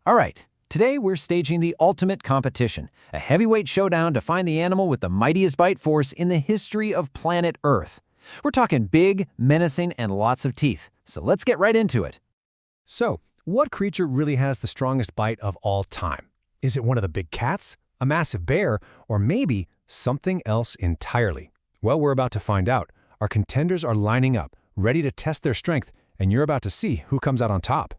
All right, today we're staging the ultimate competition, a heavyweight showdown to find the animal with the mightiest bite force in the history of planet Earth. We're talking big, menacing, and lots of teeth, so let's get right into it. So, what creature really has the strongest bite of all time? Is it one of the big cats, a massive bear, or maybe something else entirely? Well, we're about to find out. Our contenders are lining up, ready to test their strength, and you're about to see who comes out on top.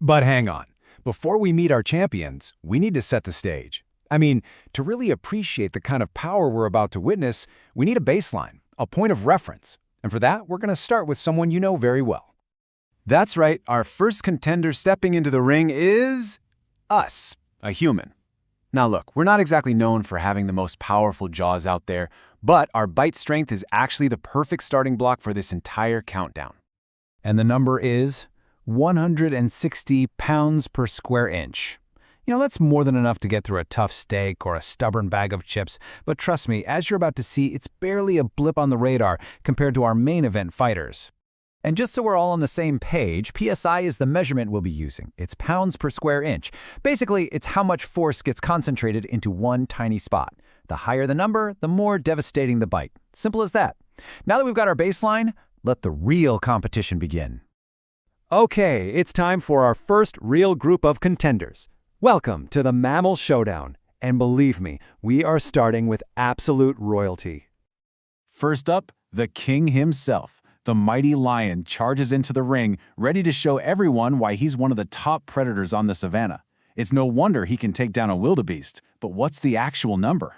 But hang on. Before we meet our champions, we need to set the stage. I mean, to really appreciate the kind of power we're about to witness, we need a baseline, a point of reference. And for that, we're going to start with someone you know very well. That's right, our first contender stepping into the ring is us, a human. Now look, we're not exactly known for having the most powerful jaws out there, but our bite strength is actually the perfect starting block for this entire countdown. And the number is 160 pounds per square inch. You know, that's more than enough to get through a tough steak or a stubborn bag of chips, but trust me, as you're about to see, it's barely a blip on the radar compared to our main event fighters. And just so we're all on the same page, PSI is the measurement we'll be using. It's pounds per square inch. Basically, it's how much force gets concentrated into one tiny spot. The higher the number, the more devastating the bite. Simple as that. Now that we've got our baseline, let the real competition begin. Okay, it's time for our first real group of contenders. Welcome to the Mammal Showdown. And believe me, we are starting with absolute royalty. First up, the king himself. The mighty lion charges into the ring, ready to show everyone why he's one of the top predators on the savannah. It's no wonder he can take down a wildebeest, but what's the actual number?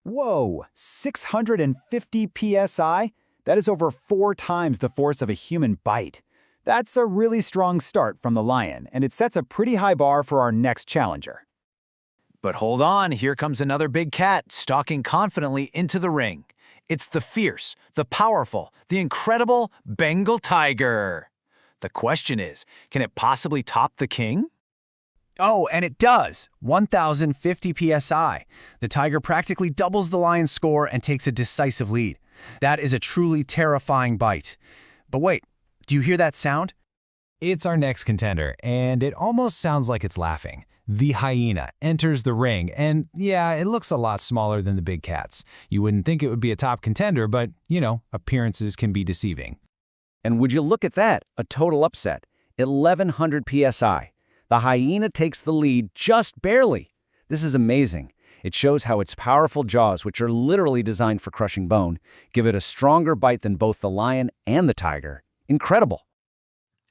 Whoa, 650 psi? That is over 4 times the force of a human bite. That's a really strong start from the lion, and it sets a pretty high bar for our next challenger. But hold on, here comes another big cat stalking confidently into the ring. It's the fierce, the powerful, the incredible Bengal tiger. The question is, can it possibly top the king? Oh, and it does! 1,050 psi. The tiger practically doubles the lion's score and takes a decisive lead. That is a truly terrifying bite. But wait, do you hear that sound? It's our next contender, and it almost sounds like it's laughing. The hyena enters the ring, and yeah, it looks a lot smaller than the big cats. You wouldn't think it would be a top contender, but, you know, appearances can be deceiving. And would you look at that, a total upset. 1,100 psi. The hyena takes the lead just barely. This is amazing. It shows how its powerful jaws, which are literally designed for crushing bone, give it a stronger bite than both the lion and the tiger. Incredible.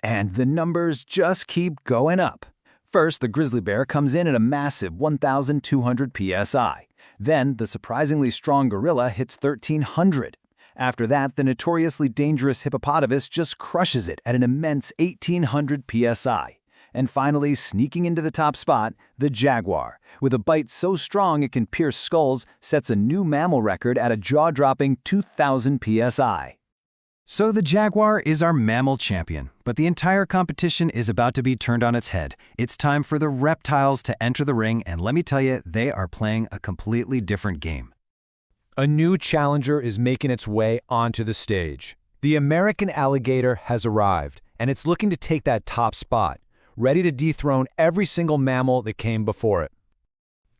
And the numbers just keep going up. First, the grizzly bear comes in at a massive 1,200 psi. Then, the surprisingly strong gorilla hits 1,300. After that, the notoriously dangerous hippopotamus just crushes it at an immense 1,800 psi. And finally, sneaking into the top spot, the jaguar, with a bite so strong it can pierce skulls, sets a new mammal record at a jaw-dropping 2,000 psi. So the jaguar is our mammal champion, but the entire competition is about to be turned on its head. It's time for the reptiles to enter the ring, and let me tell you, they are playing a completely different game. A new challenger is making its way onto the stage. The American alligator has arrived, and it's looking to take that top spot, ready to dethrone every single mammal that came before it.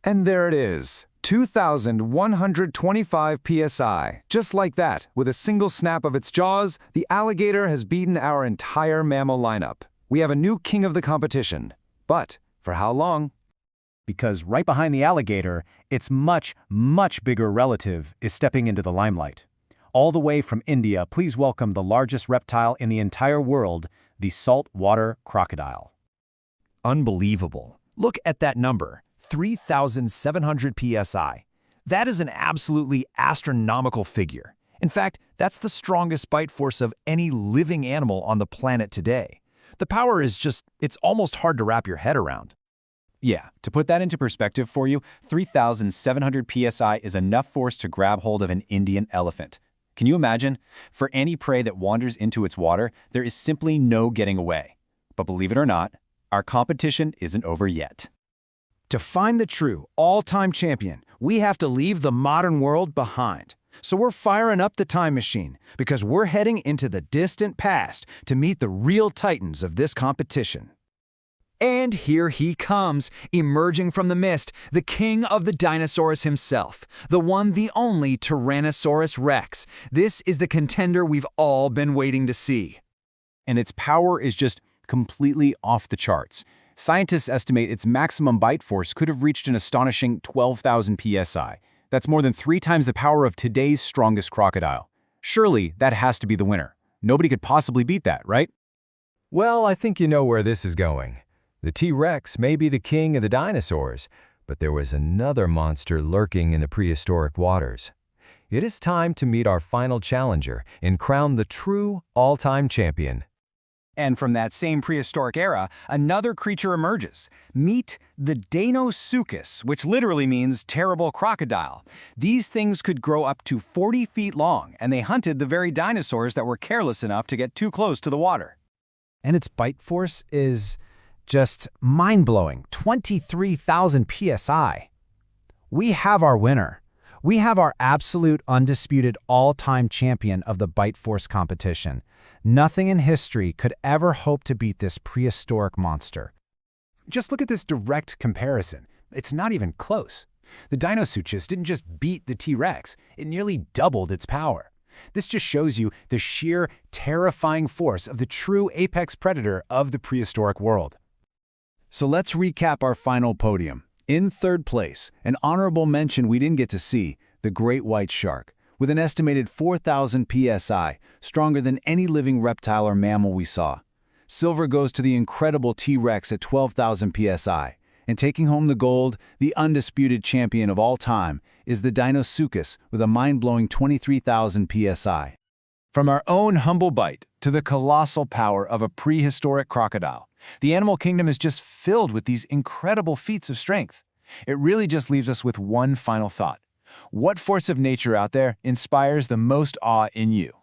And there it is, 2,125 psi. Just like that, with a single snap of its jaws, the alligator has beaten our entire mammal lineup. We have a new king of the competition. But for how long? Because right behind the alligator, its much, much bigger relative is stepping into the limelight. All the way from India, please welcome the largest reptile in the entire world, the saltwater crocodile. Unbelievable. Look at that number. 3,700 psi. That is an absolutely astronomical figure. In fact, that's the strongest bite force of any living animal on the planet today. The power is it's almost hard to wrap your head around. Yeah, to put that into perspective for you, 3,700 psi is enough force to grab hold of an Indian elephant. Can you imagine? For any prey that wanders into its water, there is simply no getting away. But believe it or not, our competition isn't over yet. To find the true all-time champion, we have to leave the modern world behind. So we're firing up the time machine because we're heading into the distant past to meet the real titans of this competition. And here he comes, emerging from the mist, the king of the dinosaurs himself, the one, the only Tyrannosaurus-Rex. This is the contender we've all been waiting to see. And its power is just completely off the charts. Scientists estimate its maximum bite force could have reached an astonishing 12,000 psi. That's more than 3 times the power of today's strongest crocodile. Surely that has to be the winner. Nobody could possibly beat that, right? Well, I think you know where this is going. The T-Rex may be the king of the dinosaurs, but there was another monster lurking in the prehistoric waters. It is time to meet our final challenger and crown the true all-time champion. And from that same prehistoric era, another creature emerges. Meet the Deinosuchus, which literally means terrible crocodile. These things could grow up to 40 feet long, and they hunted the very dinosaurs that were careless enough to get too close to the water. And its bite force is just mind-blowing, 23,000 psi. We have our winner. We have our absolute undisputed all-time champion of the bite force competition. Nothing in history could ever hope to beat this prehistoric monster. Just look at this direct comparison. It's not even close. The Deinosuchus didn't just beat the T-Rex, it nearly doubled its power. This just shows you the sheer, terrifying force of the true apex predator of the prehistoric world. So let's recap our final podium. In third place, an honorable mention we didn't get to see, the great white shark, with an estimated 4,000 psi, stronger than any living reptile or mammal we saw. Silver goes to the incredible T-Rex at 12,000 psi. And taking home the gold, the undisputed champion of all time, is the Deinosuchus with a mind-blowing 23,000 psi. From our own humble bite to the colossal power of a prehistoric crocodile, the animal kingdom is just filled with these incredible feats of strength. It really just leaves us with one final thought. What force of nature out there inspires the most awe in you?